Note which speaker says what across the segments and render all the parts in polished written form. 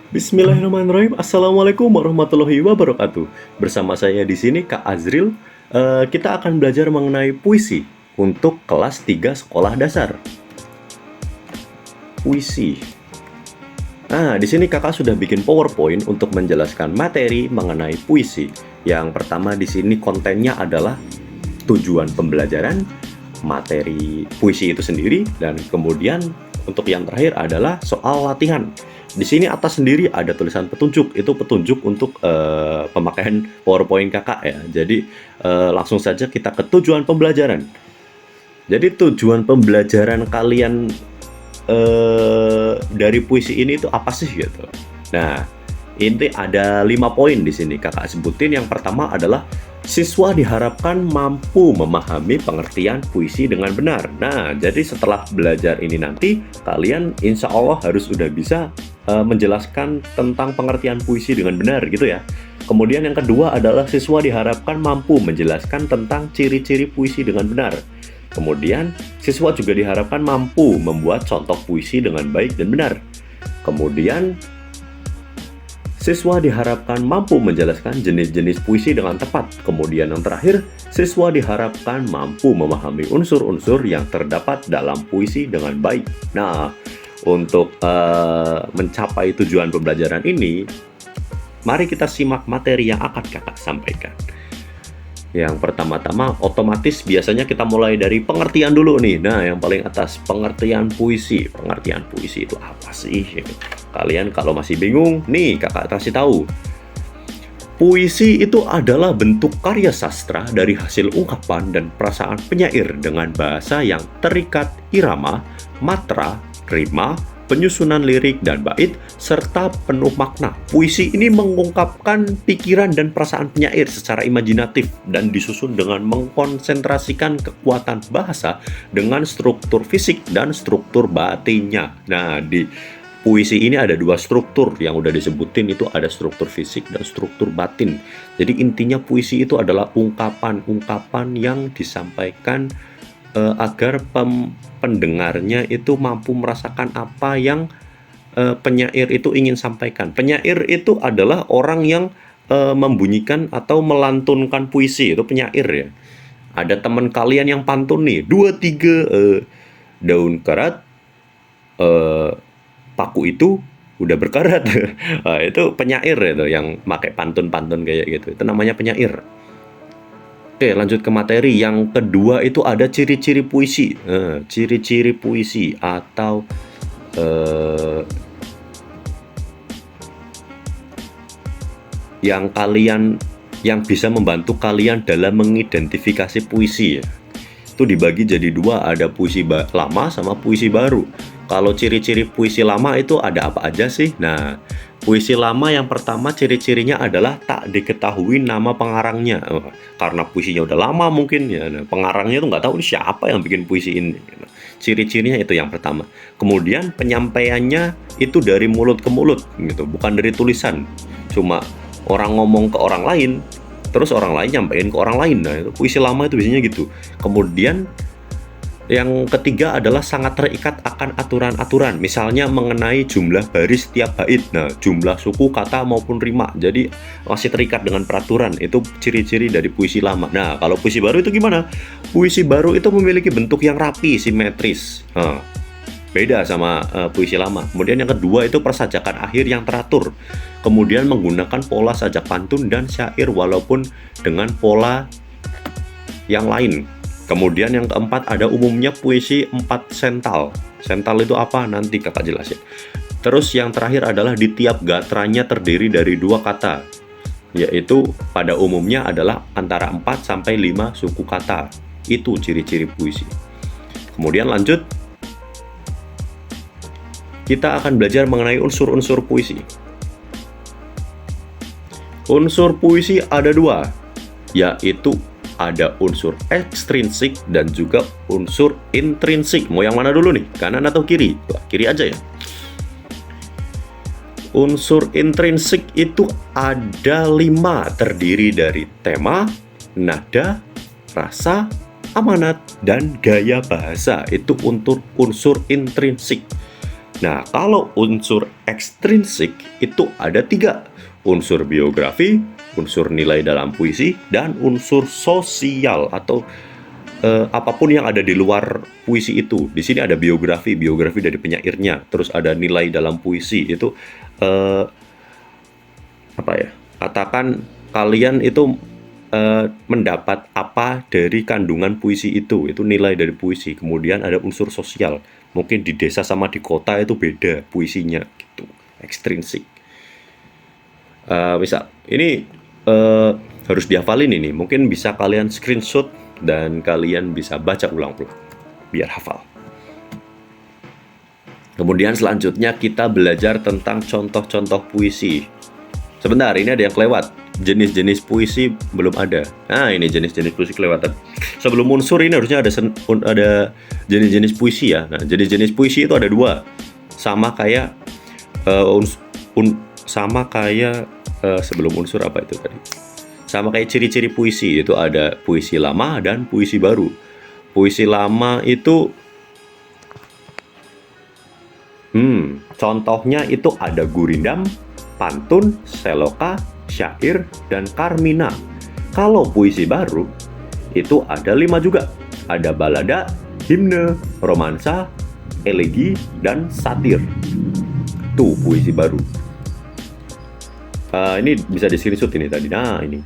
Speaker 1: Bismillahirrahmanirrahim. Assalamualaikum warahmatullahi wabarakatuh. Bersama saya di sini Kak Azril. Kita akan belajar mengenai puisi untuk kelas 3 sekolah dasar. Puisi. Nah, di sini Kakak sudah bikin PowerPoint untuk menjelaskan materi mengenai puisi. Yang pertama di sini kontennya adalah tujuan pembelajaran, materi puisi itu sendiri, dan kemudian untuk yang terakhir adalah soal latihan. Di sini atas sendiri ada tulisan petunjuk, itu petunjuk untuk pemakaian PowerPoint Kakak ya. Jadi langsung saja kita ke tujuan pembelajaran. Jadi tujuan pembelajaran kalian dari puisi ini itu apa sih gitu. Nah, ini ada 5 poin di sini Kakak sebutin. Yang pertama adalah siswa diharapkan mampu memahami pengertian puisi dengan benar. Nah, jadi setelah belajar ini nanti, kalian insya Allah harus udah bisa menjelaskan tentang pengertian puisi dengan benar gitu ya. Kemudian yang kedua adalah siswa diharapkan mampu menjelaskan tentang ciri-ciri puisi dengan benar. Kemudian, siswa juga diharapkan mampu membuat contoh puisi dengan baik dan benar. Kemudian, siswa diharapkan mampu menjelaskan jenis-jenis puisi dengan tepat. Kemudian yang terakhir, siswa diharapkan mampu memahami unsur-unsur yang terdapat dalam puisi dengan baik. Nah, untuk mencapai tujuan pembelajaran ini, mari kita simak materi yang akan Kakak sampaikan. Yang pertama-tama otomatis biasanya kita mulai dari pengertian dulu nih. Nah, yang paling atas pengertian puisi. Pengertian puisi itu apa sih? Kalian kalau masih bingung, nih Kakak kasih tahu. Puisi itu adalah bentuk karya sastra dari hasil ungkapan dan perasaan penyair dengan bahasa yang terikat irama, matra, rima, penyusunan lirik dan bait, serta penuh makna. Puisi ini mengungkapkan pikiran dan perasaan penyair secara imajinatif dan disusun dengan mengkonsentrasikan kekuatan bahasa dengan struktur fisik dan struktur batinnya. Nah, di puisi ini ada dua struktur yang udah disebutin, itu ada struktur fisik dan struktur batin. Jadi intinya puisi itu adalah ungkapan-ungkapan yang disampaikan agar pendengarnya itu mampu merasakan apa yang penyair itu ingin sampaikan. Penyair itu adalah orang yang membunyikan atau melantunkan puisi, itu penyair ya. Ada teman kalian yang pantun nih, 2 3 daun karat, paku itu udah berkarat. Nah, itu penyair itu yang pakai pantun-pantun kayak gitu. Itu namanya penyair. Oke, lanjut ke materi. Yang kedua itu ada ciri-ciri puisi. Ciri-ciri puisi atau yang bisa membantu kalian dalam mengidentifikasi puisi ya. Itu dibagi jadi dua, ada puisi lama sama puisi baru. Kalau ciri-ciri puisi lama itu ada apa aja sih? Nah, puisi lama yang pertama ciri-cirinya adalah tak diketahui nama pengarangnya. Karena puisinya udah lama mungkin ya. Nah, pengarangnya tuh nggak tahu siapa yang bikin puisi ini. Ciri-cirinya itu yang pertama. Kemudian penyampaiannya itu dari mulut ke mulut gitu, bukan dari tulisan. Cuma orang ngomong ke orang lain, terus orang lain nyampein ke orang lain. Nah, itu puisi lama itu biasanya gitu. Kemudian yang ketiga adalah sangat terikat akan aturan-aturan, misalnya mengenai jumlah baris setiap bait, nah jumlah suku kata maupun rima, jadi masih terikat dengan peraturan. Itu ciri-ciri dari puisi lama. Nah, kalau puisi baru itu gimana? Puisi baru itu memiliki bentuk yang rapi, simetris. Beda sama puisi lama. Kemudian yang kedua itu persajakan akhir yang teratur. Kemudian menggunakan pola sajak pantun dan syair walaupun dengan pola yang lain. Kemudian yang keempat ada umumnya puisi 4 sental. Sental itu apa? Nanti Kakak jelasin. Terus yang terakhir adalah di tiap gatranya terdiri dari 2 kata. Yaitu pada umumnya adalah antara 4 sampai 5 suku kata. Itu ciri-ciri puisi. Kemudian lanjut. Kita akan belajar mengenai unsur-unsur puisi. Unsur puisi ada 2, yaitu ada unsur ekstrinsik dan juga unsur intrinsik. Mau yang mana dulu nih? Kanan atau kiri? Wah, kiri aja ya. Unsur intrinsik itu ada 5, terdiri dari tema, nada, rasa, amanat, dan gaya bahasa. Itu unsur intrinsik. Nah, kalau unsur ekstrinsik itu ada 3. Unsur biografi, unsur nilai dalam puisi, dan unsur sosial atau apapun yang ada di luar puisi itu. Di sini ada biografi dari penyairnya, terus ada nilai dalam puisi itu apa ya? Katakan kalian itu mendapat apa dari kandungan puisi itu nilai dari puisi. Kemudian ada unsur sosial, mungkin di desa sama di kota itu beda puisinya gitu, ekstrinsik. Misal ini harus dihafalin ini, mungkin bisa kalian screenshot dan kalian bisa baca ulang-ulang biar hafal. Kemudian selanjutnya kita belajar tentang contoh-contoh puisi. Sebentar, ini ada yang kelewat. Jenis-jenis puisi belum ada. Nah, ini jenis-jenis puisi kelewatan. Sebelum unsur ini harusnya ada jenis-jenis puisi ya. Nah, jenis-jenis puisi itu ada 2. Sama kayak sebelum unsur apa itu tadi? Sama kayak ciri-ciri puisi, itu ada puisi lama dan puisi baru. Puisi lama itu contohnya itu ada gurindam, pantun, seloka, syair, dan karmina. Kalau puisi baru itu ada 5 juga. Ada balada, himne, romansa, elegi, dan satir. Tuh puisi baru. Ini bisa di-screenshot ini tadi. Nah, ini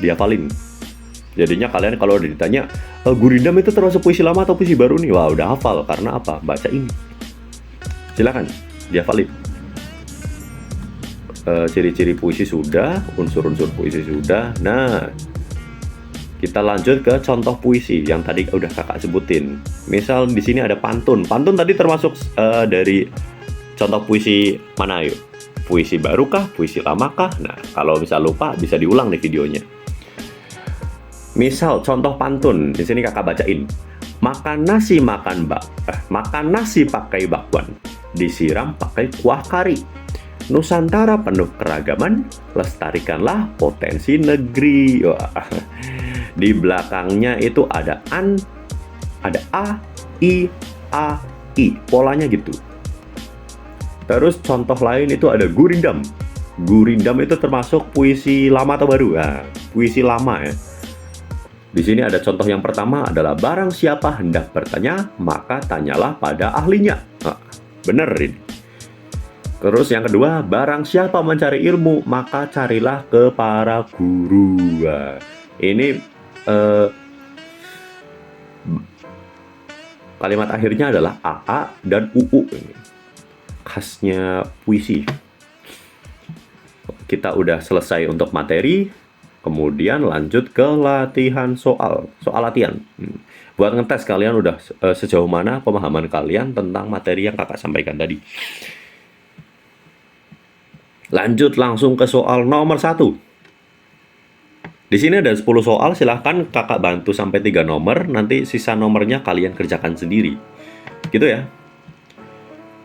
Speaker 1: dihafalin. Jadinya kalian kalau udah ditanya gurindam itu termasuk puisi lama atau puisi baru nih, wah udah hafal. Karena apa? Baca ini. Silakan dihafalin. Ciri-ciri puisi sudah, unsur-unsur puisi sudah. Nah, kita lanjut ke contoh puisi yang tadi udah kakak sebutin. Misal di sini ada pantun. Pantun tadi termasuk dari contoh puisi mana yuk? Puisi baru kah? Puisi lama kah? Nah, kalau misal lupa bisa diulang nih videonya. Misal contoh pantun, di sini kakak bacain. Makan nasi pakai bakwan, disiram pakai kuah kari. Nusantara penuh keragaman, lestarikanlah potensi negeri. Wah. Di belakangnya itu ada ada a, i, polanya gitu. Terus contoh lain itu ada gurindam. Gurindam itu termasuk puisi lama atau baru? Nah, puisi lama ya. Di sini ada contoh yang pertama adalah barang siapa hendak bertanya, maka tanyalah pada ahlinya. Nah, bener ini. Terus yang kedua, barang siapa mencari ilmu, maka carilah ke para guru. Nah, ini kalimat akhirnya adalah AA dan UU. Ini khasnya puisi. Kita udah selesai untuk materi, kemudian lanjut ke latihan soal latihan. Buat ngetes kalian udah sejauh mana pemahaman kalian tentang materi yang kakak sampaikan tadi. Lanjut langsung ke soal nomor 1. Di sini ada 10 soal, silahkan kakak bantu sampai 3 nomor, nanti sisa nomornya kalian kerjakan sendiri. Gitu ya.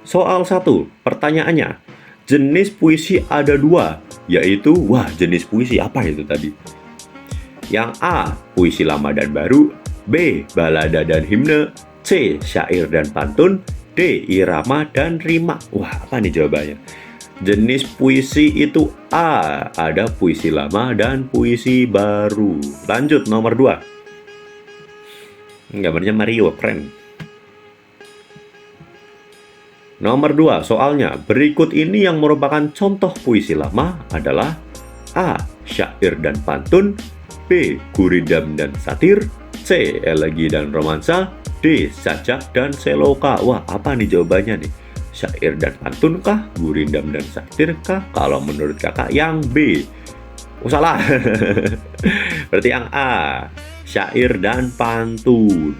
Speaker 1: Soal 1, pertanyaannya, jenis puisi ada 2, yaitu, jenis puisi apa itu tadi? Yang A, puisi lama dan baru, B, balada dan himne, C, syair dan pantun, D, irama dan rima. Wah, apa nih jawabannya? Jenis puisi itu A, ada puisi lama dan puisi baru. Lanjut, nomor 2. Gambarnya Mario, keren. Nomor 2, soalnya berikut ini yang merupakan contoh puisi lama adalah A, syair dan pantun, B, gurindam dan satir, C, elegi dan romansa, D, sajak dan seloka. Wah, apa nih jawabannya nih? Syair dan pantun kah? Gurindam dan satir kah? Kalau menurut kakak yang B. Oh, salah. Berarti yang A, syair dan pantun.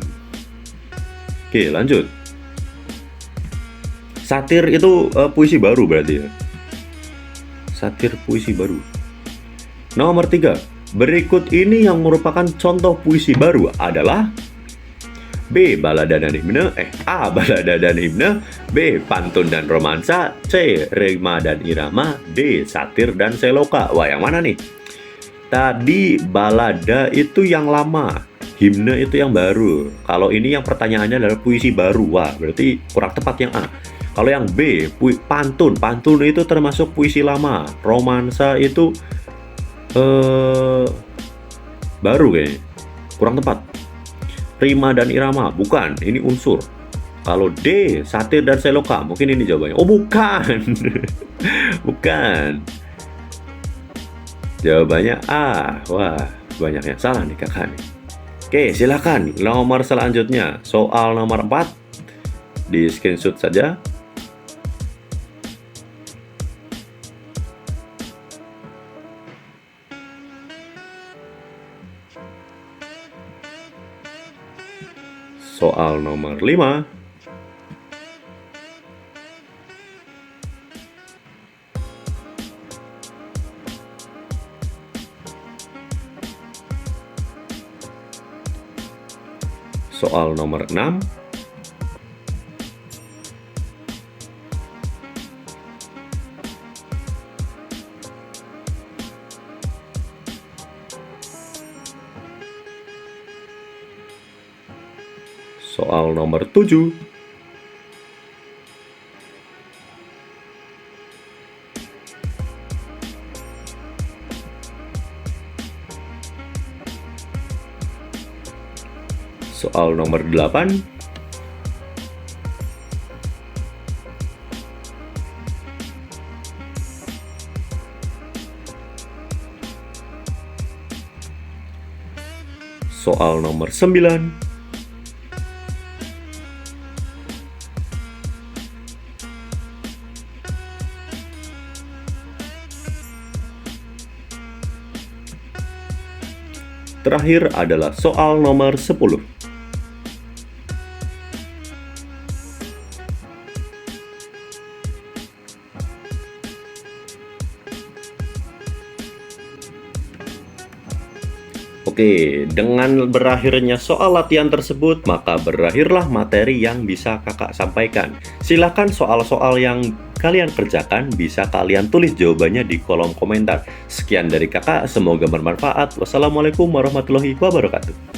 Speaker 1: Oke, lanjut. Satir itu puisi baru berarti ya. Satir puisi baru. Nomor 3. Berikut ini yang merupakan contoh puisi baru adalah B, balada dan himne, A, balada dan himne, B, pantun dan romansa, C, rima dan irama, D, satir dan seloka. Wah, yang mana nih? Tadi balada itu yang lama, himne itu yang baru. Kalau ini yang pertanyaannya adalah puisi baru. Wah, berarti kurang tepat yang A. Kalau yang B, pantun. Pantun itu termasuk puisi lama. Romansa itu baru kayaknya. Kurang tepat. Rima dan irama, bukan. Ini unsur. Kalau D, satir dan seloka, mungkin ini jawabannya. Oh, bukan. Bukan. Jawabannya A. Wah, banyak yang salah nih kakak nih. Oke, silakan. Nomor selanjutnya, soal nomor 4. Di screenshot saja. Soal nomor 5. Soal nomor 6. Soal nomor 7. Soal nomor 8. Soal nomor 9. Terakhir adalah soal nomor 10. Oke, dengan berakhirnya soal latihan tersebut, maka berakhirlah materi yang bisa kakak sampaikan. Silakan soal-soal yang kalian kerjakan, bisa kalian tulis jawabannya di kolom komentar. Sekian dari kakak, semoga bermanfaat. Wassalamualaikum warahmatullahi wabarakatuh.